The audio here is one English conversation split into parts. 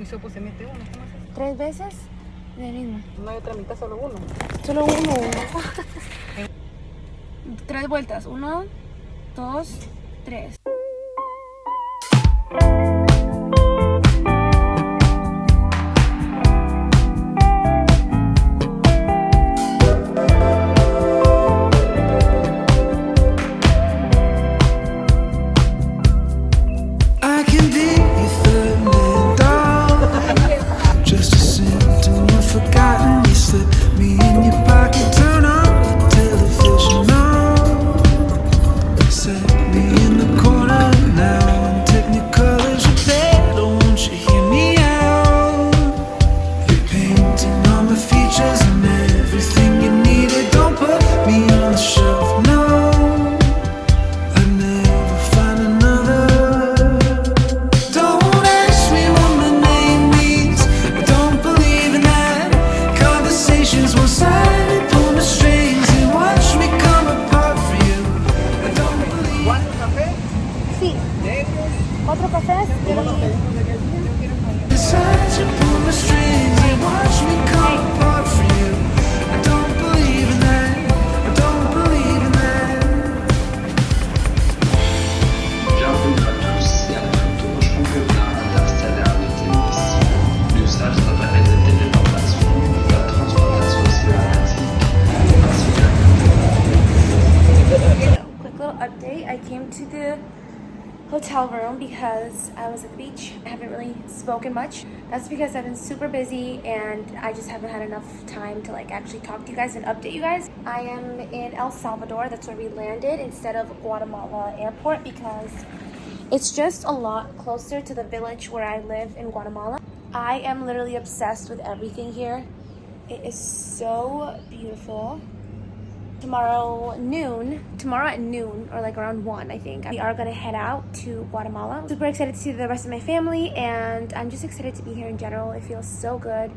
Mi sopo se mete uno, ¿cómo es eso? 3 veces del mismo. No hay otra mitad, solo uno. Solo uno. 3 vueltas. 1, 2, 3. ¿Otro café? Quick little update. I came to the hotel room because I was at the beach. I haven't really spoken much. That's because I've been super busy and I just haven't had enough time to actually talk to you guys and update you guys. I am in El Salvador. That's where we landed instead of Guatemala airport because it's just a lot closer to the village where I live in Guatemala. I am literally obsessed with everything here. It is so beautiful. Tomorrow at noon, or around 1, I think, we are gonna head out to Guatemala. Super excited to see the rest of my family, and I'm just excited to be here in general. It feels so good,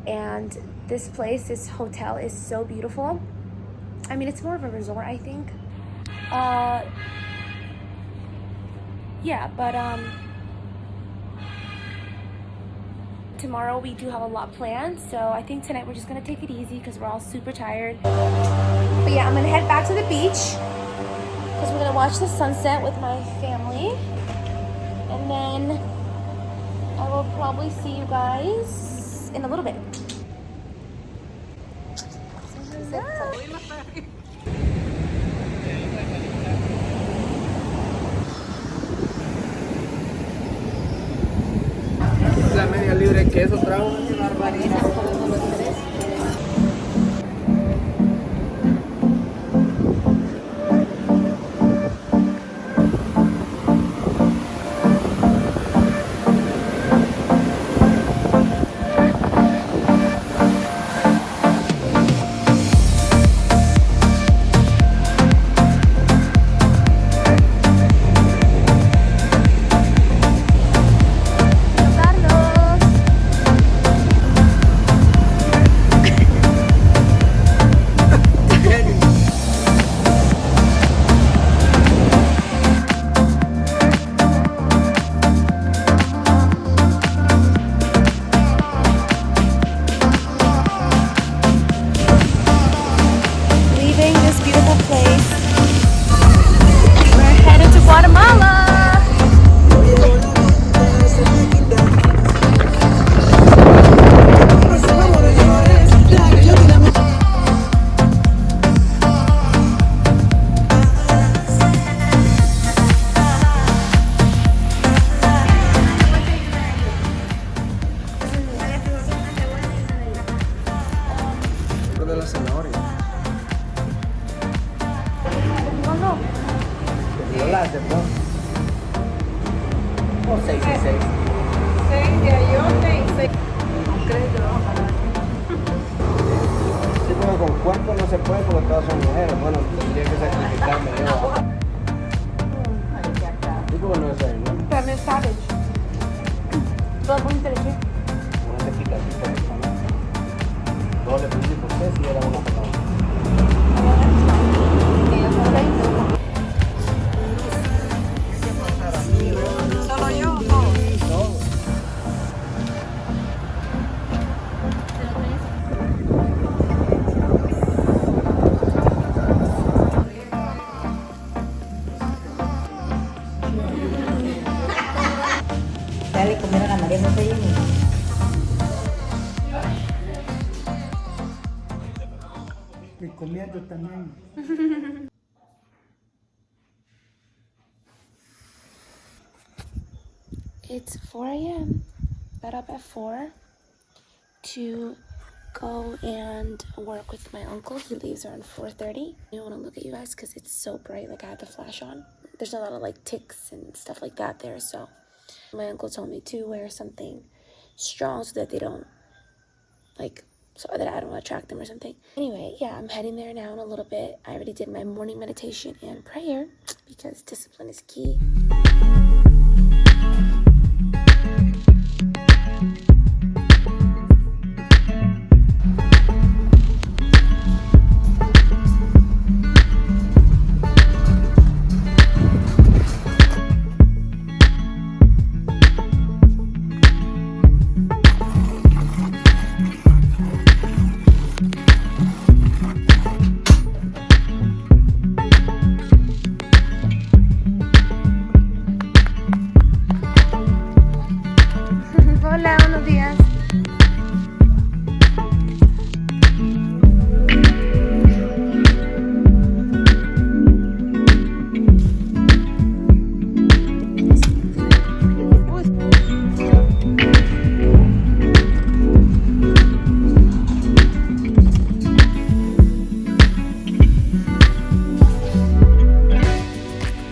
and this place, this hotel is so beautiful. I mean, it's more of a resort, I think. Yeah, but tomorrow we do have a lot planned, so I think tonight we're just gonna take it easy because we're all super tired. But yeah, I'm gonna head back to the beach because we're gonna watch the sunset with my family, and then I will probably see you guys in a little bit. La media libre de queso, trago una barbaridad. De la zanahoria. No. Volaste, ¿no? O 6 y 6. 6 de ayote y 6. ¿Crees que lo vamos a pagar? Sí, pero con cuerpo no se puede porque todas son mujeres. Bueno, tendría que sacrificarme yo. Sí, porque no es ahí, ¿no? Carne savage. Todo muy interesante. Una picadita de pana. Doble pizza por 6 y era una patada. Solo yo, no. Y comiendo también. It's 4 a.m. Got up at 4 to go and work with my uncle. He leaves around 4:30. I don't want to look at you guys because it's so bright. Like I have the flash on. There's a lot of like ticks and stuff like that there. So my uncle told me to wear something strong so that they don't so that I don't attract them or something. Anyway, yeah, I'm heading there now in a little bit. I already did my morning meditation and prayer because discipline is key. Hola, buenos días.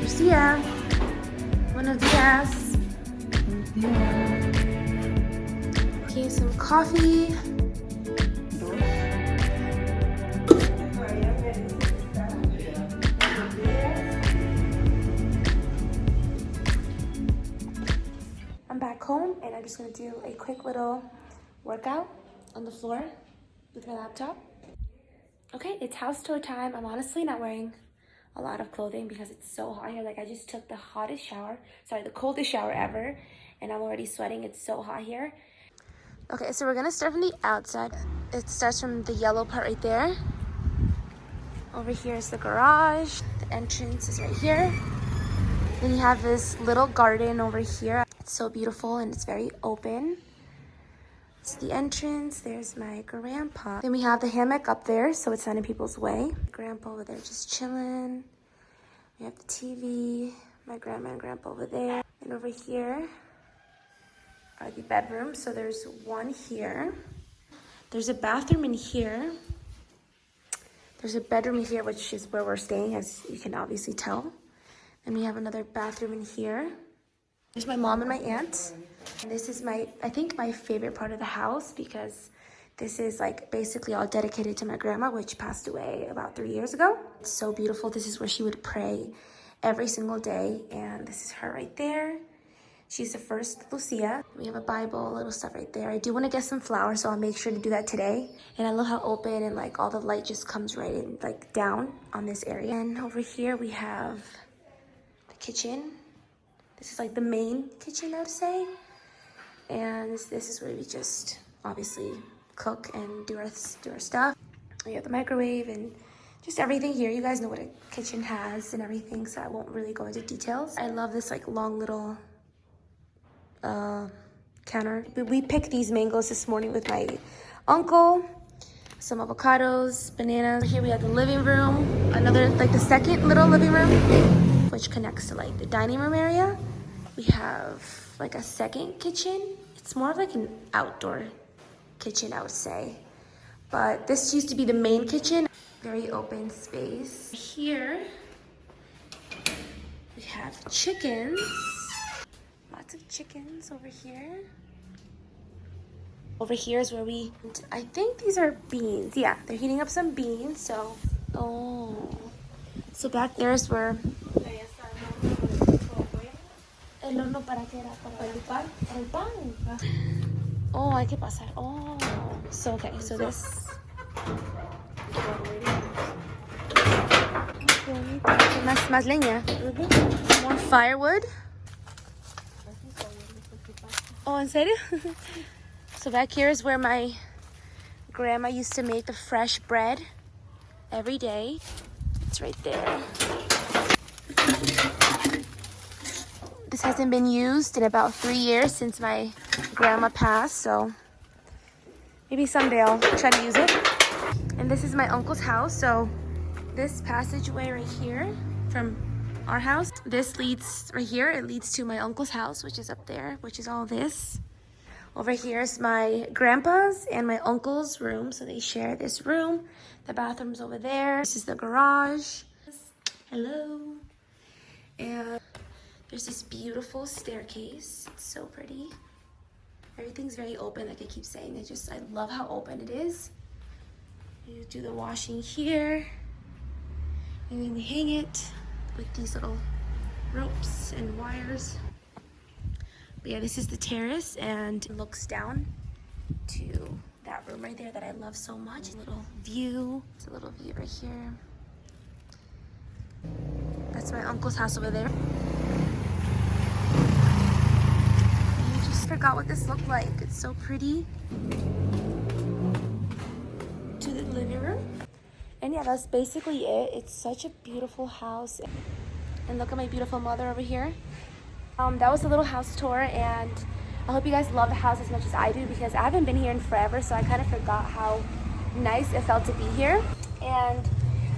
Lucia, buenos días. Okay, some coffee. I'm back home and I'm just gonna do a quick little workout on the floor with my laptop. Okay, it's house tour time. I'm honestly not wearing a lot of clothing because it's so hot here. Like I just took the the coldest shower ever, and I'm already sweating. It's so hot here. Okay, so we're gonna start from the outside. It starts from the yellow part right there. Over here is the garage. The entrance is right here. Then you have this little garden over here. It's so beautiful and it's very open. It's the entrance. There's my grandpa. Then we have the hammock up there, so it's not in people's way. Grandpa over there just chilling. We have the TV. My grandma and grandpa over there. And over here are the bedrooms. So there's one here. There's a bathroom in here. There's a bedroom here, which is where we're staying, as you can obviously tell. And we have another bathroom in here. There's my mom and my aunt. And this is I think my favorite part of the house because this is like basically all dedicated to my grandma, which passed away about 3 years ago. It's so beautiful. This is where she would pray every single day. And this is her right there. She's the first Lucia. We have a Bible, little stuff right there. I do want to get some flowers, so I'll make sure to do that today. And I love how open and like all the light just comes right in, like down on this area. And over here we have the kitchen. This is like the main kitchen, I would say. And this is where we just obviously cook and do our stuff. We have the microwave and just everything here. You guys know what a kitchen has and everything, so I won't really go into details. I love this like long little counter. We picked these mangoes this morning with my uncle. Some avocados, bananas. Here we have the living room. Another, like the second little living room, which connects to like the dining room area. We have like a second kitchen. It's more of like an outdoor kitchen, I would say. But this used to be the main kitchen. Very open space. Here we have chickens. Lots of chickens over here. Over here is where I think these are beans. Yeah, they're heating up some beans. So back there is where el horno para qué era, para el pan, para el pan. Oh, hay que pasar. Oh, so okay, so this. Okay, más leña. More firewood. Oh, en serio? So back here is where my grandma used to make the fresh bread every day. It's right there. This hasn't been used in about 3 years since my grandma passed, so maybe someday I'll try to use it. And this is my uncle's house, so this passageway right here from our house, this leads right here. It leads to my uncle's house, which is up there, which is all this. Over here is my grandpa's and my uncle's room, so they share this room. The bathroom's over there. This is the garage. Hello. And there's this beautiful staircase. It's so pretty. Everything's very open, like I keep saying. I love how open it is. You do the washing here. And then they hang it with these little ropes and wires. But yeah, this is the terrace and it looks down to that room right there that I love so much. A little view. It's a little view right here. That's my uncle's house over there. I just forgot what this looked like. It's so pretty. To the living room. And yeah, that's basically it. It's such a beautiful house. And look at my beautiful mother over here. That was a little house tour, and I hope you guys love the house as much as I do, because I haven't been here in forever, so I kind of forgot how nice it felt to be here. And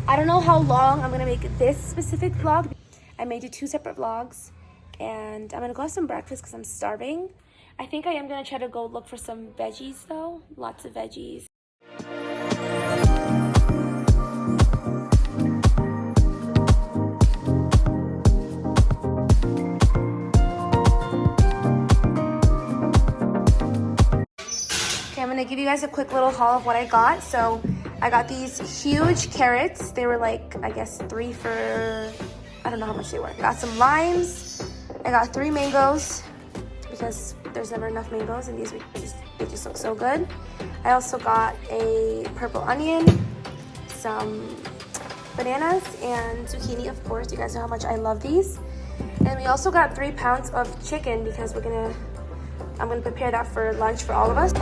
I don't know how long I'm gonna make this specific vlog. I may do 2 separate vlogs, and I'm gonna go have some breakfast because I'm starving. I think I am gonna try to go look for some veggies though, lots of veggies. I'm gonna give you guys a quick little haul of what I got. So I got these huge carrots. They were like, I guess 3 for, I don't know how much they were. I got some limes. I got 3 mangoes because there's never enough mangoes, and they just look so good. I also got a purple onion, some bananas, and zucchini, of course. You guys know how much I love these. And we also got 3 pounds of chicken because I'm gonna prepare that for lunch for all of us.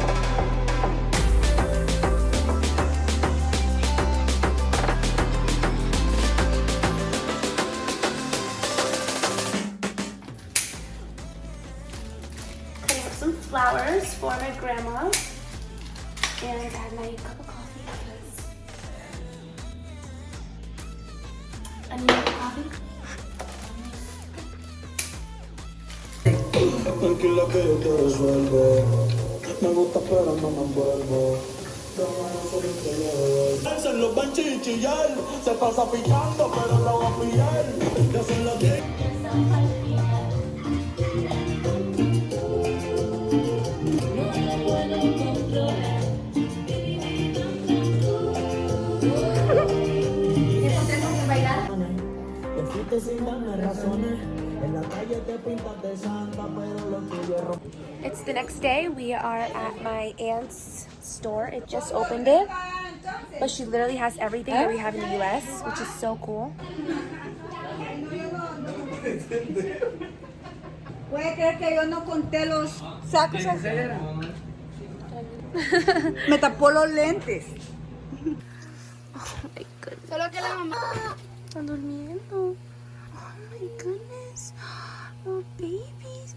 Cutting up some flowers for my grandma. And I had my cup of coffee because I need more coffee. Tranquila que yo te resuelvo. Me gusta pero no me envuelvo. Se los van chichillar. Se pasa picando pero la va a pillar. Ya son las 10. Sin darme razones. It's the next day. We are at my aunt's store. It just opened it, but she literally has everything that we have in the US, which is so cool. ¿Puede creer que yo no conté los sacos? Me tapó los lentes. Oh my goodness. Solo que la mamá. Están durmiendo. Oh my goodness. Oh, babies.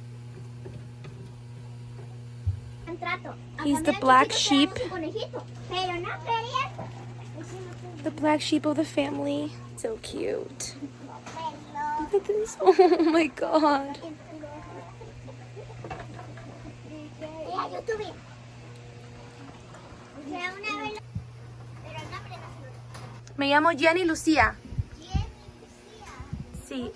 He's the black sheep. The black sheep of the family. So cute. Look at this. Oh my god. Me llamo Jenny Lucía. Sí.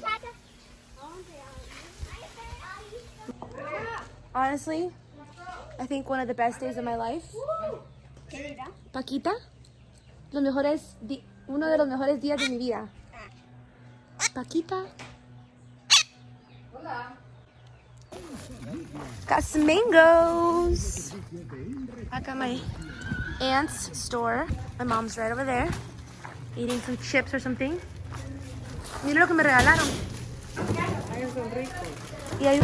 Honestly, I think one of the best days of my life. Paquita, uno de los mejores días de mi vida. Paquita. Got some mangoes. Back at my aunt's store. My mom's right over there, eating some chips or something. Mira lo que me regalaron. Y hay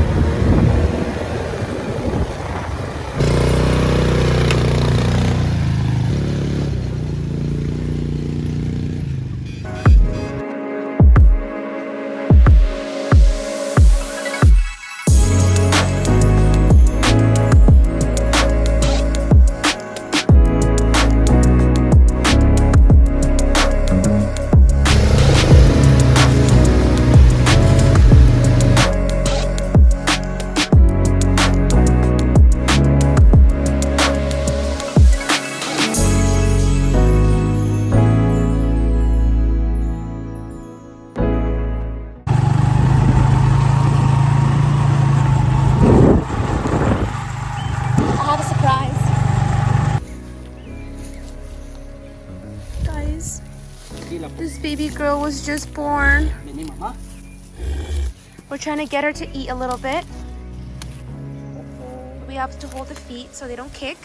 Guys, this baby girl was just born. Vení, mamá. We're trying to get her to eat a little bit. We have to hold the feet so they don't kick.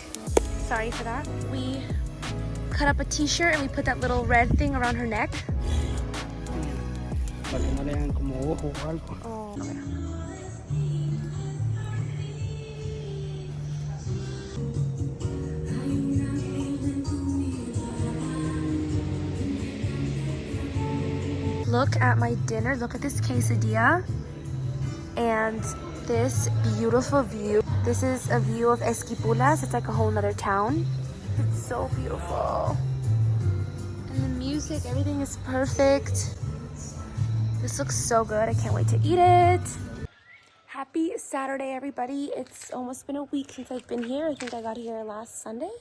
Sorry for that. We cut up a t-shirt and we put that little red thing around her neck. Para que no le hagan como ojo o algo. Oh, okay. Look at my dinner. Look at this quesadilla and this beautiful view. This is a view of Esquipulas. It's like a whole nother town. It's so beautiful. And the music, everything is perfect. This looks so good. I can't wait to eat it. Happy Saturday, everybody. It's almost been a week since I've been here. I think I got here last Sunday.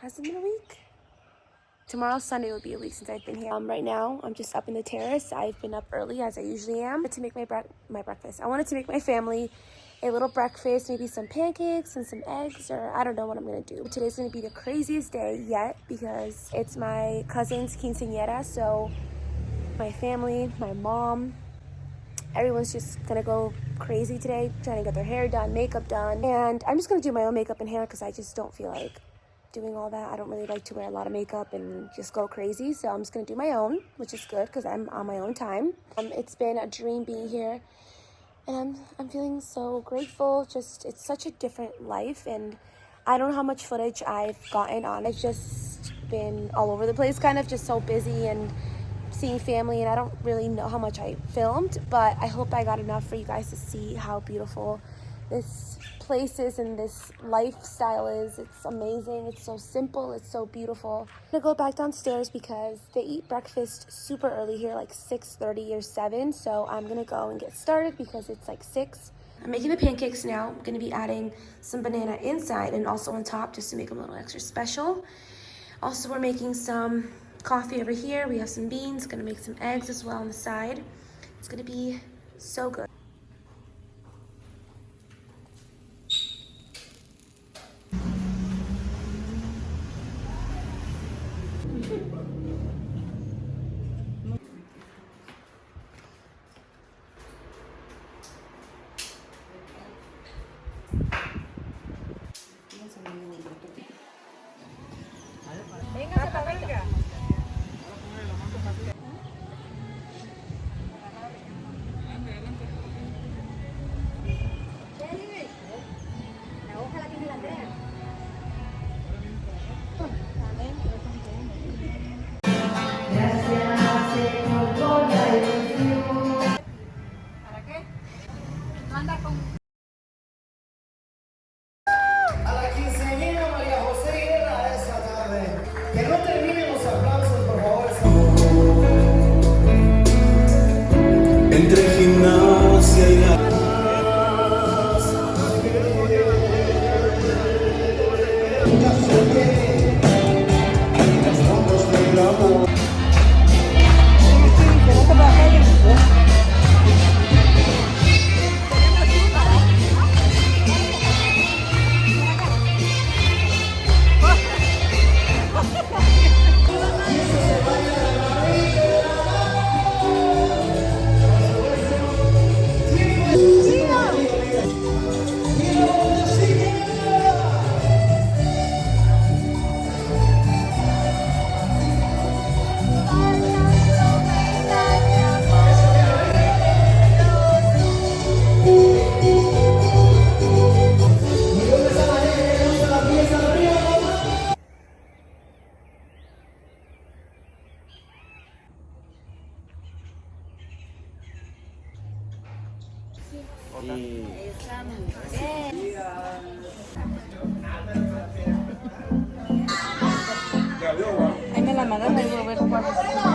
Has it been a week? Tomorrow, Sunday, will be a week since I've been here. Right now, I'm just up in the terrace. I've been up early, as I usually am, to make my breakfast. I wanted to make my family a little breakfast, maybe some pancakes and some eggs, or I don't know what I'm gonna do. Today's gonna be the craziest day yet because it's my cousin's quinceanera, so my family, my mom, everyone's just gonna go crazy today, trying to get their hair done, makeup done, and I'm just gonna do my own makeup and hair because I just don't feel like doing all that. I don't really like to wear a lot of makeup and just go crazy, so I'm just gonna do my own, which is good because I'm on my own time. It's been a dream being here, and I'm feeling so grateful. Just, it's such a different life, and I don't know how much footage I've gotten on. I've just been all over the place, kind of just so busy and seeing family, and I don't really know how much I filmed, but I hope I got enough for you guys to see how beautiful this place is and this lifestyle is. It's amazing. It's so simple. It's so beautiful. I'm gonna go back downstairs because they eat breakfast super early here, like 6:30 or 7, so I'm gonna go and get started because it's like 6. I'm making the pancakes now. I'm gonna be adding some banana inside and also on top just to make them a little extra special. Also, we're making some coffee over here. We have some beans. Gonna make some eggs as well on the side. It's gonna be so good. A la quinceañera María José Guerra esa tarde. Que no terminen los aplausos, por favor. Entre gimnasia y la... Ahí me la mandan, ahí voy a ver cuál es.